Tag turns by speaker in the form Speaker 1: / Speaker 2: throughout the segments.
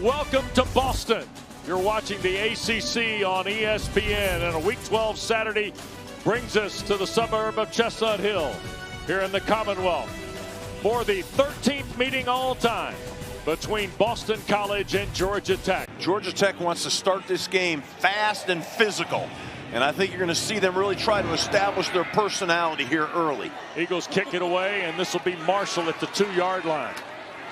Speaker 1: Welcome to Boston. You're watching the ACC on ESPN, and a Week 12 Saturday brings us to the suburb of Chestnut Hill here in the Commonwealth for the 13th meeting all time between Boston College and Georgia Tech.
Speaker 2: Georgia Tech wants to start this game fast and physical, and I think you're going to see them really try to establish their personality here early.
Speaker 1: Eagles kick it away, and this will be Marshall at the 2-yard line.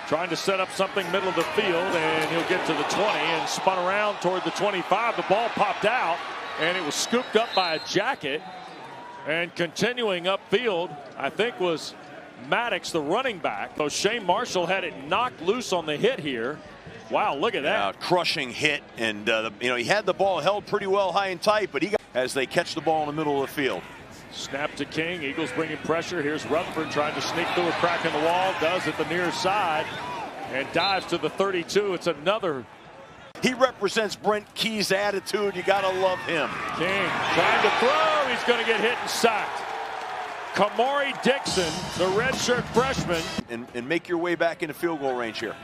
Speaker 1: Trying to set up something middle of the field, and he'll get to the 20 and spun around toward the 25. The ball popped out, and it was scooped up by a jacket. And continuing upfield, I think was Maddox, the running back. So Shane Marshall had it knocked loose on the hit here. Wow, look at that.
Speaker 2: Crushing hit, and he had the ball held pretty well high and tight, but he got as they catch the ball in the middle of the field.
Speaker 1: Snap to King. Eagles bringing pressure. Here's Rutherford trying to sneak through a crack in the wall. Does at the near side and dives to the 32. It's another.
Speaker 2: He represents Brent Key's attitude. You got to love him.
Speaker 1: King trying to throw. He's going to get hit and sacked. Kamari Dixon, the redshirt freshman.
Speaker 2: And make your way back into field goal range here.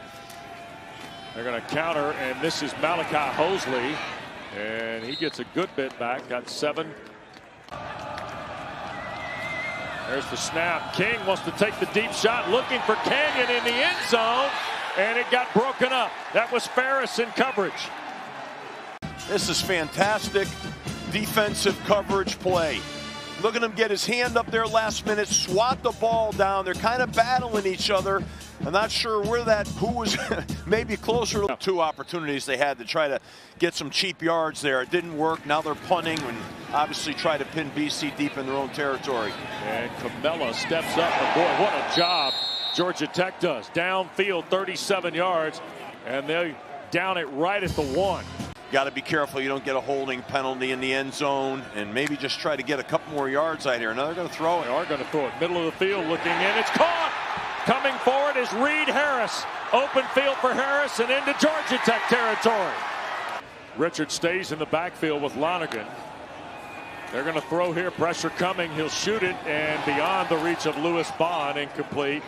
Speaker 1: They're going to counter, and this is Malachi Hosley. And he gets a good bit back. Got 7. There's the snap. King wants to take the deep shot, looking for Canyon in the end zone, and it got broken up. That was Ferris in coverage.
Speaker 2: This is fantastic defensive coverage play. Look at him get his hand up there last minute, swat the ball down. They're kind of battling each other. I'm not sure who was maybe closer to 2 opportunities they had to try to get some cheap yards there. It didn't work. Now they're punting and obviously try to pin BC deep in their own territory.
Speaker 1: And Camella steps up, and boy, what a job Georgia Tech does. Downfield, 37 yards, and they down it right at the 1.
Speaker 2: Got to be careful you don't get a holding penalty in the end zone, and maybe just try to get a couple more yards out here. Now they're going to throw it.
Speaker 1: They are going to throw it. Middle of the field, looking in. It's caught. Coming forward is Reed Harris. Open field for Harris and into Georgia Tech territory. Richard stays in the backfield with Lonergan. They're going to throw here. Pressure coming. He'll shoot it, and beyond the reach of Lewis Bond, incomplete.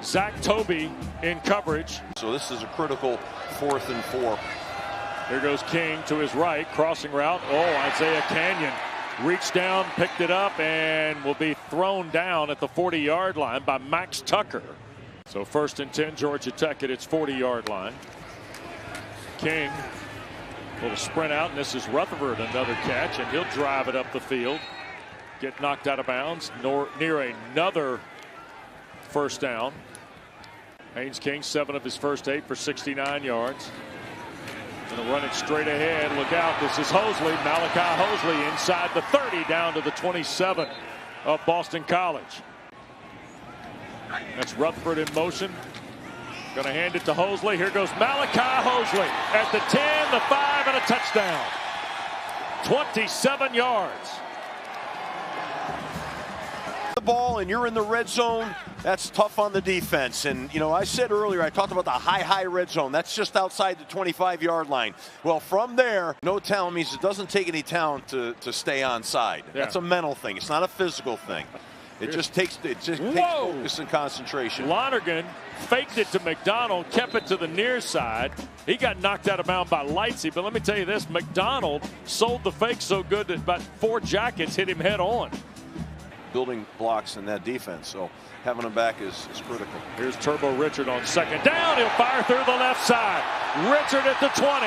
Speaker 1: Zach Toby in coverage.
Speaker 2: So this is a critical 4th and 4.
Speaker 1: Here goes King to his right, crossing route. Oh, Isaiah Canyon reached down, picked it up, and will be thrown down at the 40-yard line by Max Tucker. So 1st and 10, Georgia Tech at its 40-yard line. King, a little sprint out, and this is Rutherford, another catch, and he'll drive it up the field. Get knocked out of bounds near another 1st down. Haynes King, 7 of his first 8 for 69 yards. Going to run it straight ahead. Look out. This is Hosley. Malachi Hosley inside the 30 down to the 27 of Boston College. That's Rutherford in motion. Going to hand it to Hosley. Here goes Malachi Hosley at the 10, the 5, and a touchdown. 27 yards.
Speaker 2: The ball and you're in the red zone. That's tough on the defense. And I said earlier, I talked about the high red zone. That's just outside the 25-yard line. Well, from there, no talent means it doesn't take any talent to stay onside. Yeah. That's a mental thing. It's not a physical thing. It just takes focus and concentration.
Speaker 1: Lonergan faked it to McDonald, kept it to the near side. He got knocked out of bounds by Lightsey, but let me tell you this, McDonald sold the fake so good that about 4 jackets hit him head on.
Speaker 2: Building blocks in that defense, so having him back is critical.
Speaker 1: Here's Turbo Richard on 2nd down. He'll fire through the left side. Richard at the 20,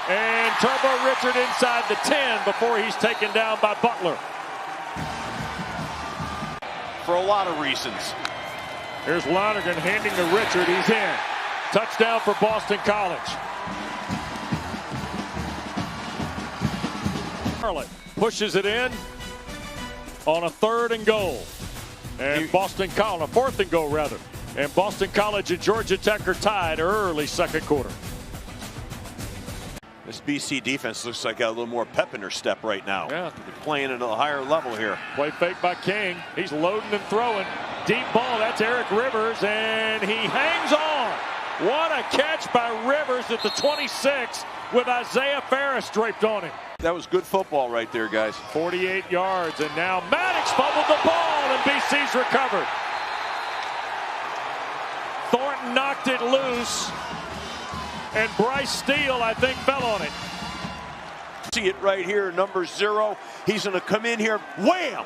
Speaker 1: and Turbo Richard inside the 10 before he's taken down by Butler.
Speaker 2: For a lot of reasons.
Speaker 1: Here's Lonergan handing to Richard. He's in. Touchdown for Boston College. Charlotte pushes it in on a 3rd and goal. And Boston College, 4th and goal rather. And Boston College and Georgia Tech are tied early 2nd quarter.
Speaker 2: This BC defense looks like got a little more pep in their step right now.
Speaker 1: Yeah.
Speaker 2: They're playing at a higher level here.
Speaker 1: Play fake by King. He's loading and throwing. Deep ball, that's Eric Rivers, and he hangs on. What a catch by Rivers at the 26 with Isaiah Ferris draped on him.
Speaker 2: That was good football right there, guys.
Speaker 1: 48 yards, and now Maddox fumbled the ball, and BC's recovered. Thornton knocked it loose. and Bryce Steele, I think, fell on it.
Speaker 2: See it right here, number 0. He's going to come in here, wham!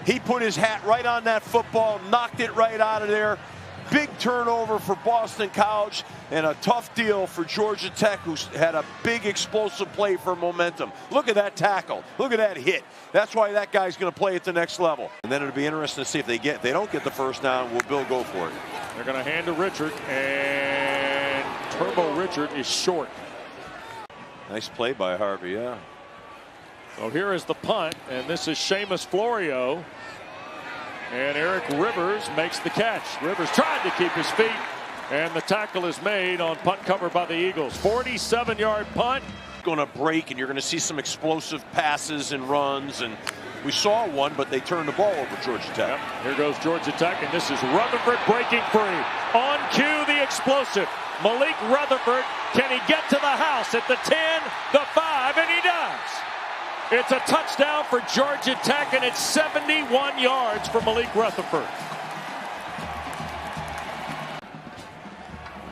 Speaker 2: He put his hat right on that football, knocked it right out of there. Big turnover for Boston College and a tough deal for Georgia Tech, who's had a big explosive play for momentum. Look at that tackle. Look at that hit. That's why that guy's going to play at the next level. And then it'll be interesting to see if they don't get the first down, will Bill go for it?
Speaker 1: They're going to hand to Richard, and Turbo Richard is short.
Speaker 2: Nice play by Harvey, yeah.
Speaker 1: So here is the punt, and this is Seamus Florio. And Eric Rivers makes the catch. Rivers tried to keep his feet, and the tackle is made on punt cover by the Eagles. 47-yard punt.
Speaker 2: Going to break, and you're going to see some explosive passes and runs. And we saw one, but they turned the ball over Georgia Tech.
Speaker 1: Yep. Here goes Georgia Tech, and this is Rutherford breaking free. On cue, the explosive Malik Rutherford. Can he get to the house at the 10, the 5, and he does. It's a touchdown for Georgia Tech, and it's 71 yards for Malik Rutherford.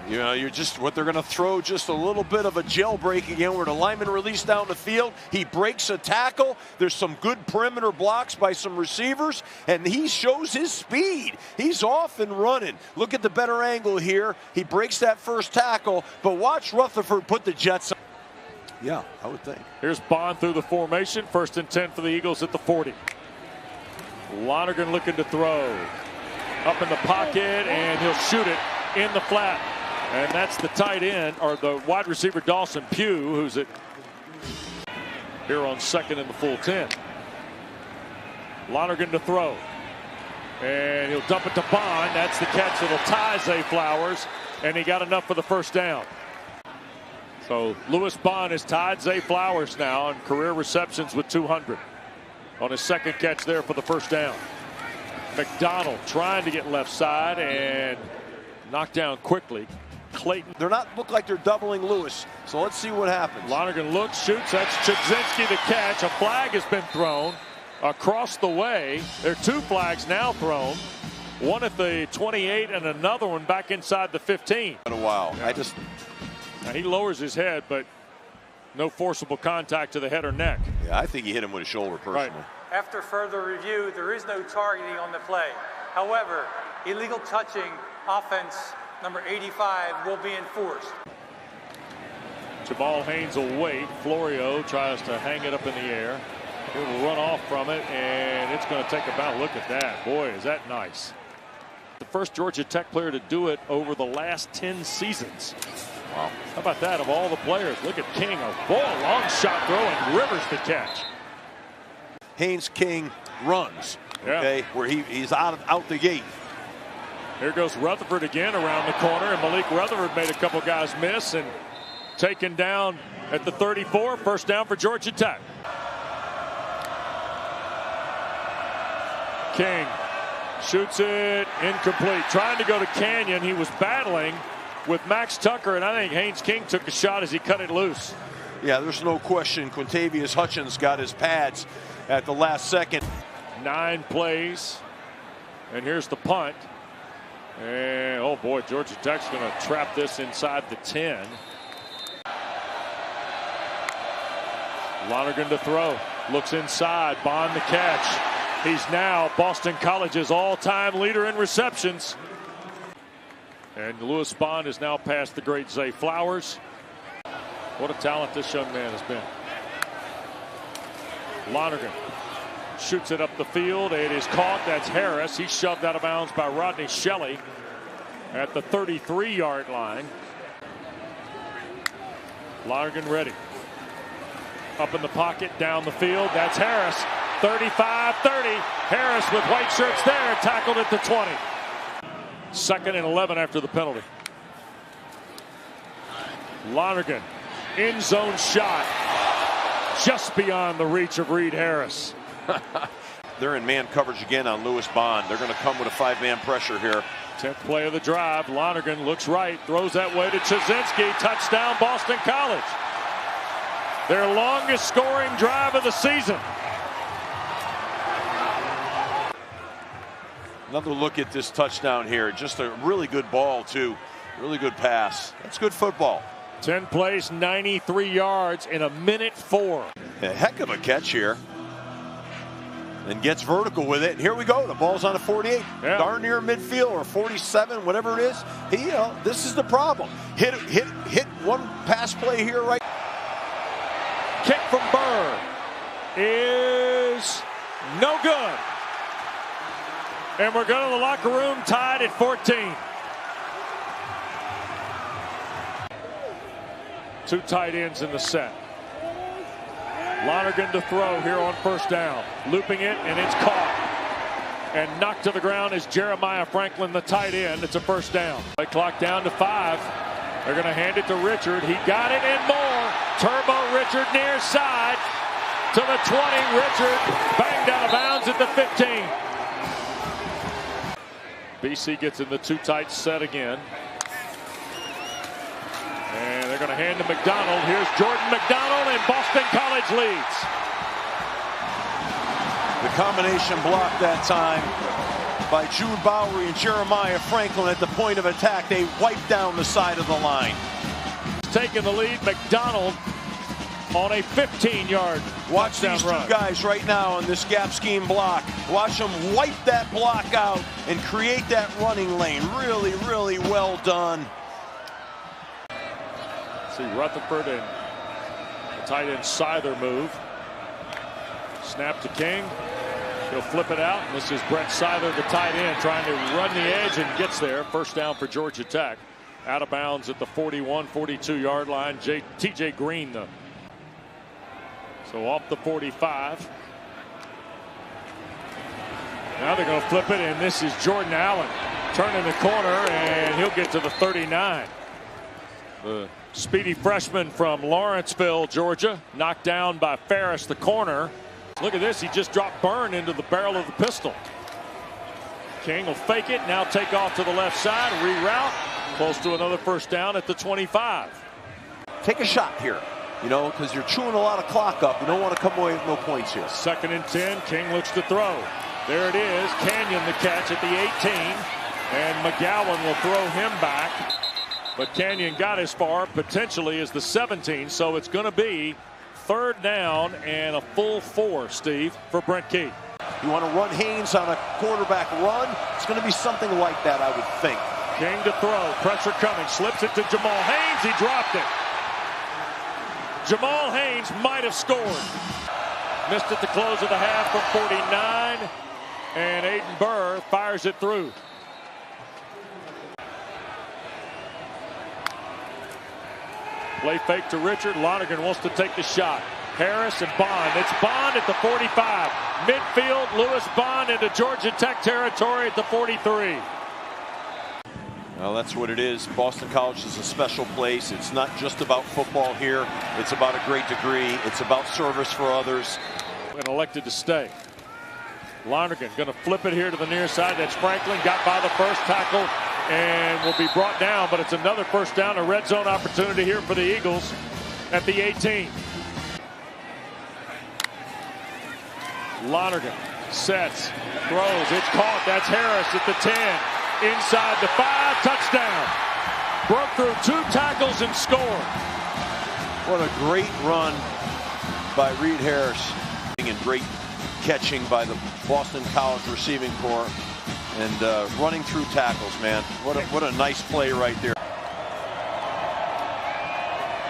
Speaker 2: You know, what they're going to throw just a little bit of a jailbreak again where the lineman released down the field. He breaks a tackle. There's some good perimeter blocks by some receivers, and he shows his speed. He's off and running. Look at the better angle here. He breaks that first tackle, but watch Rutherford put the Jets on. Yeah, I would think.
Speaker 1: Here's Bond through the formation. 1st and 10 for the Eagles at the 40. Lonergan looking to throw. Up in the pocket, and he'll shoot it in the flat. And that's the tight end, or the wide receiver Dawson Pugh, who's at here on 2nd and the full 10. Lonergan to throw. And he'll dump it to Bond. That's the catch that'll tie Zay Flowers. And he got enough for the first down. So Lewis Bond has tied Zay Flowers now in career receptions with 200 on his 2nd catch there for the first down. McDonald trying to get left side and knocked down quickly. Clayton.
Speaker 2: Look like they're doubling Lewis. So let's see what happens.
Speaker 1: Lonergan looks, shoots. That's Chudzinski the catch. A flag has been thrown across the way. There are 2 flags now thrown. One at the 28 and another one back inside the 15.
Speaker 2: In a while.
Speaker 1: Yeah. Now he lowers his head, but no forcible contact to the head or neck.
Speaker 2: Yeah, I think he hit him with his shoulder personally.
Speaker 1: Right.
Speaker 3: After further review, there is no targeting on the play. However, illegal touching, offense number 85, will be enforced.
Speaker 1: Jamal Haynes will wait. Florio tries to hang it up in the air. He will run off from it, and it's going to take a bounce. Look at that. Boy, is that nice. The first Georgia Tech player to do it over the last 10 seasons. Wow. How about that, of all the players? Look at King, a long shot throw, and Rivers the catch.
Speaker 2: Haynes King runs,
Speaker 1: yeah.
Speaker 2: Okay, where he's out the gate.
Speaker 1: Here goes Rutherford again around the corner, and Malik Rutherford made a couple guys miss and taken down at the 34. First down for Georgia Tech. King shoots it incomplete. Trying to go to Canyon. He was battling with Max Tucker, and I think Haynes King took a shot as he cut it loose.
Speaker 2: Yeah, there's no question. Quintavious Hutchins got his pads at the last second.
Speaker 1: 9 plays, and here's the punt. And oh boy, Georgia Tech's going to trap this inside the 10. Lonergan to throw. Looks inside. Bond the catch. He's now Boston College's all-time leader in receptions. And Lewis Bond is now past the great Zay Flowers. What a talent this young man has been. Lonergan shoots it up the field. It is caught. That's Harris. He's shoved out of bounds by Rodney Shelley at the 33-yard line. Lonergan ready. Up in the pocket, down the field. That's Harris. 35-30. Harris with white shirts there. Tackled at the 20. 2nd and 11 after the penalty. Lonergan. End zone shot. Just beyond the reach of Reed Harris.
Speaker 2: They're in man coverage again on Lewis Bond. They're going to come with a 5-man pressure here.
Speaker 1: 10th play of the drive. Lonergan looks right, throws that way to Chudzinski. Touchdown, Boston College. Their longest scoring drive of the season.
Speaker 2: Another look at this touchdown here. Just a really good ball, too. Really good pass. That's good football.
Speaker 1: 10 plays, 93 yards in a minute 4.
Speaker 2: A heck of a catch here. And gets vertical with it. And here we go. The ball's on a 48.
Speaker 1: Yeah.
Speaker 2: Darn near midfield, or 47, whatever it is. This is the problem. Hit one pass play here, right?
Speaker 1: Kick from Burr is no good. And we're going to the locker room tied at 14. 2 tight ends in the set. Lonergan to throw here on first down. Looping it, and it's caught. And knocked to the ground is Jeremiah Franklin, the tight end. It's a first down. Play clock down to 5. They're going to hand it to Richard. He got it and more. Turbo Richard near side to the 20. Richard banged out of bounds at the 15. BC gets in the 2 tight set again. And they're going to hand to McDonald. Here's Jordan McDonald, and Boston College leads.
Speaker 2: The combination block that time by Jude Bowery and Jeremiah Franklin at the point of attack. They wipe down the side of the line.
Speaker 1: Taking the lead, McDonald on a 15-yard
Speaker 2: Watch these 2 guys right now on this gap scheme block. Watch them wipe that block out and create that running lane. Really, really well done.
Speaker 1: See Rutherford and the tight end Seither move. Snap to King. He'll flip it out. And this is Brett Seither, the tight end, trying to run the edge and gets there. First down for Georgia Tech. Out of bounds at the 41, 42-yard line. TJ Green, though. So off the 45. Now they're going to flip it, and this is Jordan Allen turning the corner, and he'll get to the 39. The speedy freshman from Lawrenceville, Georgia, knocked down by Ferris, the corner. Look at this. He just dropped Byrne into the barrel of the pistol. King will fake it, now take off to the left side, reroute. Close to another first down at the 25.
Speaker 2: Take a shot here, because you're chewing a lot of clock up. You don't want to come away with no points here.
Speaker 1: 2nd and 10. King looks to throw. There it is. Canyon the catch at the 18. And McGowan will throw him back. But Canyon got as far potentially as the 17. So it's going to be 3rd down and a full 4, Steve, for Brent Key.
Speaker 2: You want to run Haynes on a quarterback run? It's going to be something like that, I would think.
Speaker 1: King to throw. Pressure coming. Slips it to Jamal Haynes. He dropped it. Jamal Haynes might have scored. Missed at the close of the half from 49. And Aiden Burr fires it through. Play fake to Richard. Lonergan wants to take the shot. Harris and Bond. It's Bond at the 45. Midfield, Lewis Bond into Georgia Tech territory at the 43.
Speaker 2: Well, that's what it is. Boston College is a special place. It's not just about football here. It's about a great degree. It's about service for others.
Speaker 1: And elected to stay. Lonergan going to flip it here to the near side. That's Franklin. Got by the first tackle and will be brought down. But it's another first down. A red zone opportunity here for the Eagles at the 18. Lonergan sets, throws. It's caught. That's Harris at the 10. Inside the 5, touchdown. Broke through 2 tackles and scored.
Speaker 2: What a great run by Reed Harris. And great catching by the Boston College receiving corps. And running through tackles, man. What a nice play right there.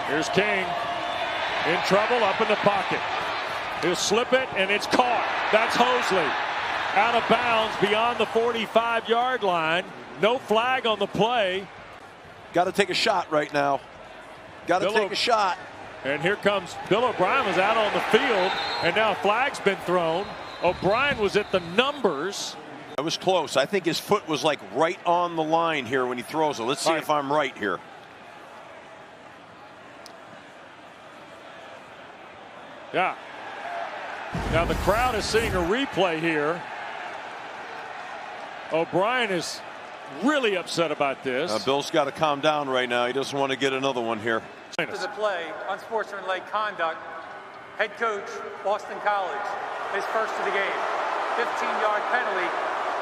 Speaker 1: Here's King. In trouble, up in the pocket. He'll slip it, and it's caught. That's Hosley. Out of bounds beyond the 45-yard line. No flag on the play.
Speaker 2: Got to take a shot right now. Got to take a shot.
Speaker 1: And here comes Bill O'Brien was out on the field, and now a flag's been thrown. O'Brien was at the numbers.
Speaker 2: It was close. I think his foot was like right on the line here when he throws it. Let's see if I'm right here.
Speaker 1: Yeah. Now the crowd is seeing a replay here. O'Brien is really upset about this.
Speaker 2: Bill's got to calm down right now. He doesn't want to get another one here.
Speaker 3: After the play, unsportsmanlike conduct, head coach, Boston College, his first of the game. 15-yard penalty,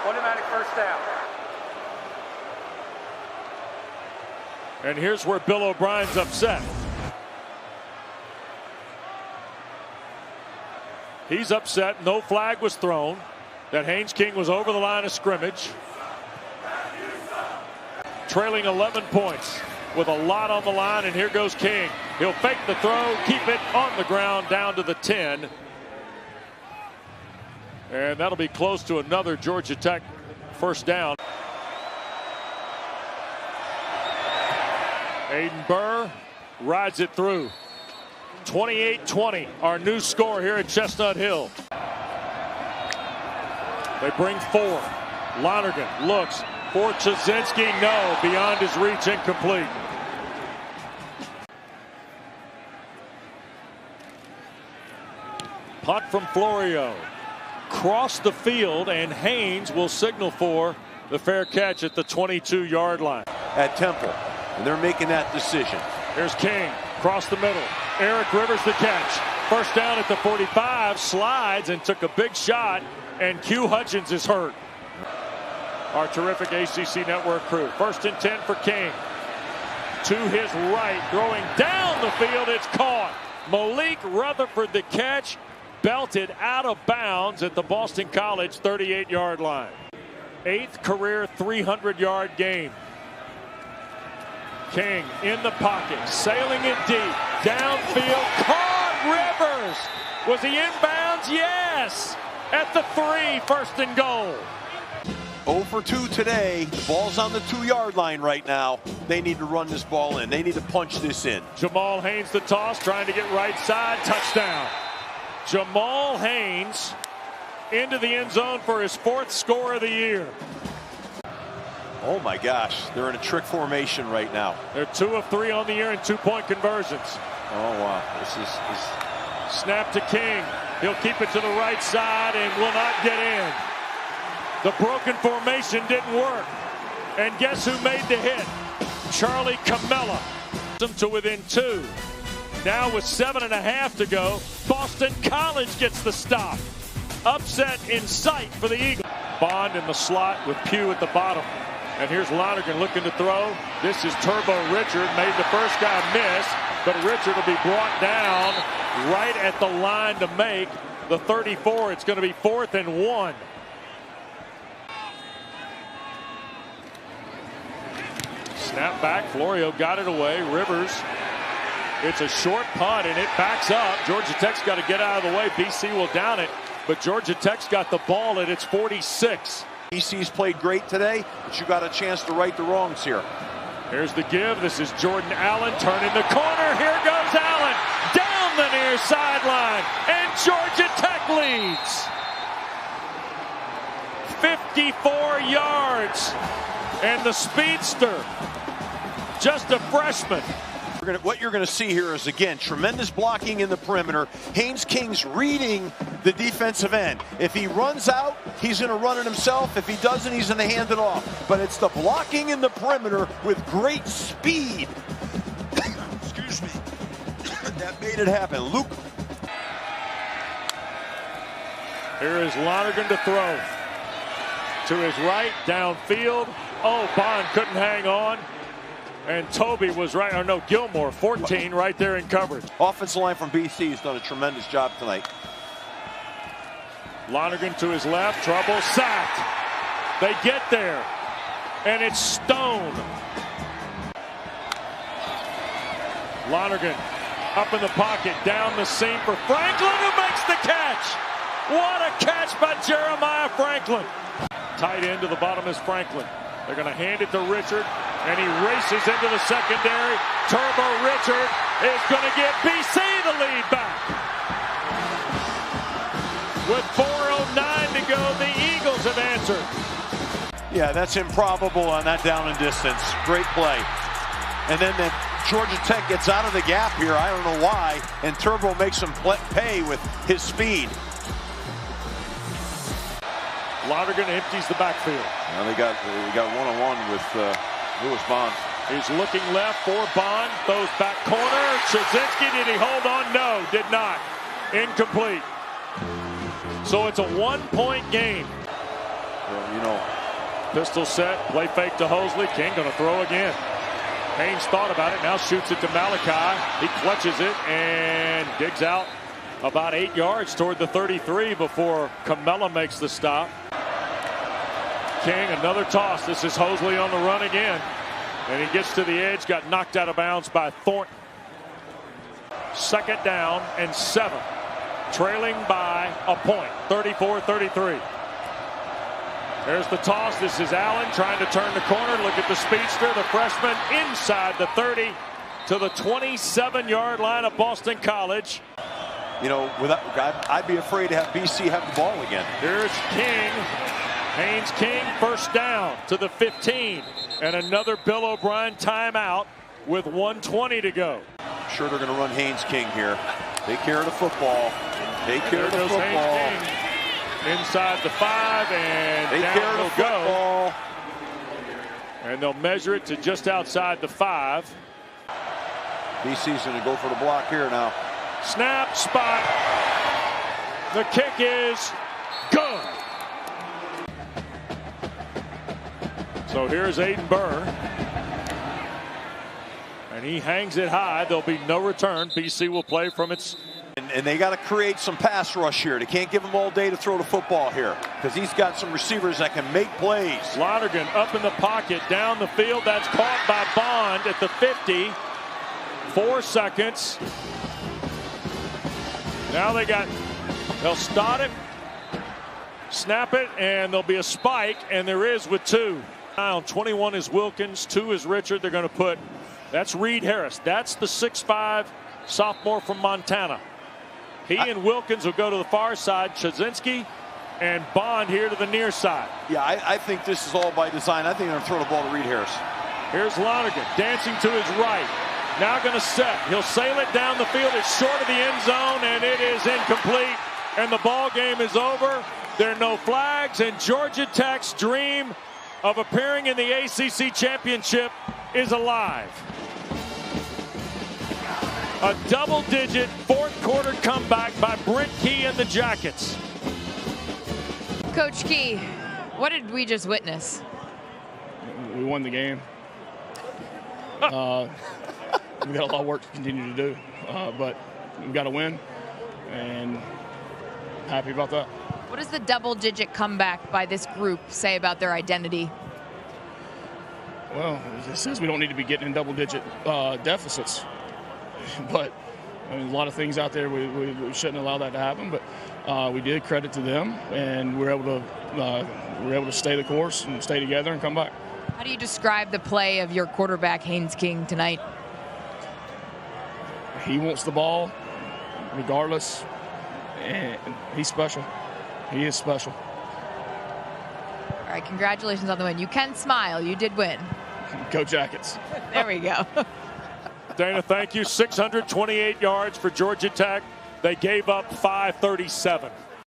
Speaker 3: automatic first down.
Speaker 1: And here's where Bill O'Brien's upset. He's upset. No flag was thrown. That Haynes King was over the line of scrimmage. Trailing 11 points with a lot on the line, and here goes King. He'll fake the throw, keep it on the ground down to the 10. And that'll be close to another Georgia Tech first down. Aiden Burr rides it through. 28-20, our new score here at Chestnut Hill. They bring 4. Lonergan looks for Chizinski. No, beyond his reach, incomplete. Punt from Florio. Cross the field, and Haynes will signal for the fair catch at the 22-yard line.
Speaker 2: At Temple, and they're making that decision.
Speaker 1: Here's King, across the middle. Eric Rivers the catch. First down at the 45, slides and took a big shot, and Q Hutchins is hurt. Our terrific ACC Network crew. 1st and 10 for King. To his right, throwing down the field, it's caught. Malik Rutherford the catch, belted out of bounds at the Boston College 38-yard line. 8th career 300-yard game. King in the pocket, sailing it deep, downfield, caught Rivers. Was he inbounds? Yes. At the 3, 1st and goal.
Speaker 2: 0 for 2 today. The ball's on the 2-yard line right now. They need to run this ball in. They need to punch this in.
Speaker 1: Jamal Haynes the toss, trying to get right side, touchdown. Jamal Haynes into the end zone for his 4th score of the year.
Speaker 2: Oh my gosh, they're in a trick formation right now.
Speaker 1: They're 2 of 3 on the year in 2-point conversions.
Speaker 2: Oh wow, this is
Speaker 1: snap to King. He'll keep it to the right side and will not get in. The broken formation didn't work. And guess who made the hit? Charlie Camella. To within 2. Now with 7.5 to go, Boston College gets the stop. Upset in sight for the Eagles. Bond in the slot with Pugh at the bottom. And here's Lonergan looking to throw. This is Turbo Richard. Made the first guy miss, but Richard will be brought down right at the line to make the 34. It's going to be 4th and 1. Snap back. Florio got it away. Rivers. It's a short punt, and it backs up. Georgia Tech's got to get out of the way. BC will down it, but Georgia Tech's got the ball at its 46.
Speaker 2: BC's played great today, but you got a chance to right the wrongs here.
Speaker 1: Here's the give. This is Jordan Allen turning the corner. Here goes Allen down the near sideline, and Georgia Tech leads. 54 yards, and the speedster, just a freshman.
Speaker 2: What you're going to see here is, again, tremendous blocking in the perimeter. Haynes King's reading the defensive end. If he runs out, he's going to run it himself. If he doesn't, he's going to hand it off. But it's the blocking in the perimeter with great speed. Excuse me. That made it happen. Luke.
Speaker 1: Here is Lonergan to throw. To his right, downfield. Oh, Bond couldn't hang on. And Toby was right, or no, Gilmore, 14 right there in coverage.
Speaker 2: Offensive line from BC has done a tremendous job tonight.
Speaker 1: Lonergan to his left, trouble, sacked. They get there, and it's Stone. Lonergan up in the pocket, down the seam for Franklin, who makes the catch. What a catch by Jeremiah Franklin. Tight end to the bottom is Franklin. They're going to hand it to Richard, and he races into the secondary. Turbo Richard is going to get BC the lead back. With 4:09 to go, the Eagles have answered.
Speaker 2: Yeah, that's improbable on that down and distance. Great play. And then Georgia Tech gets out of the gap here. I don't know why. And Turbo makes him pay with his speed.
Speaker 1: Lonergan empties the backfield.
Speaker 2: Well, they got one-on-one with Lewis Bond.
Speaker 1: He's looking left for Bond. Throws back corner. Chizinski, did he hold on? No, did not. Incomplete. So it's a 1-point game.
Speaker 2: Well, you know.
Speaker 1: Pistol set. Play fake to Hosley. King going to throw again. Haynes thought about it, now shoots it to Malachi. He clutches it and digs out about 8 yards toward the 33 before Camella makes the stop. King, another toss. This is Hosley on the run again. And he gets to the edge, got knocked out of bounds by Thornton. 2nd down and 7. Trailing by a point, 34-33. There's the toss. This is Allen trying to turn the corner. Look at the speedster, the freshman, inside the 30 to the 27-yard line of Boston College.
Speaker 2: You know, I'd be afraid to have BC have the ball again.
Speaker 1: Here's King. Haynes King, 1st down to the 15. And another Bill O'Brien timeout with 1:20 to go.
Speaker 2: Sure, they're going to run Haynes King here. Take care of the football. Take care of the football.
Speaker 1: Inside the 5, and down they'll go. And they'll measure it to just outside the 5.
Speaker 2: BC's going to go for the block here now.
Speaker 1: Snap, spot. The kick is good. So here's Aiden Burr. And he hangs it high. There'll be no return. BC will play from its...
Speaker 2: And they got to create some pass rush here. They can't give him all day to throw the football here because he's got some receivers that can make plays.
Speaker 1: Lonergan up in the pocket, down the field. That's caught by Bond at the 50. 4 seconds. Now they'll start it, snap it, and there'll be a spike, and there is with 2. Now 21 is Wilkins, 2 is Richard. They're going to put, that's Reed Harris. That's the 6'5" sophomore from Montana. He and Wilkins will go to the far side. Chazinski and Bond here to the near side.
Speaker 2: Yeah, I think this is all by design. I think they're going to throw the ball to Reed Harris.
Speaker 1: Here's Lonergan dancing to his right. Now going to set. He'll sail it down the field. It's short of the end zone, and it is incomplete. And the ball game is over. There are no flags, and Georgia Tech's dream of appearing in the ACC championship is alive. A double-digit 4th quarter comeback by Brent Key and the Jackets.
Speaker 4: Coach Key, what did we just witness?
Speaker 5: We won the game. We've got a lot of work to continue to do, but we've got to win, and happy about that.
Speaker 4: What does the double-digit comeback by this group say about their identity?
Speaker 5: Well, it says we don't need to be getting in double-digit deficits. But I mean, a lot of things out there we shouldn't allow that to happen. But we did, credit to them, and we're able to stay the course and stay together and come back.
Speaker 4: How do you describe the play of your quarterback Haynes King tonight?
Speaker 5: He wants the ball, regardless, and he's special. He is special.
Speaker 4: All right, congratulations on the win. You can smile. You did win.
Speaker 5: Go Jackets.
Speaker 4: There we go.
Speaker 1: Dana, thank you. 628 yards for Georgia Tech. They gave up 537.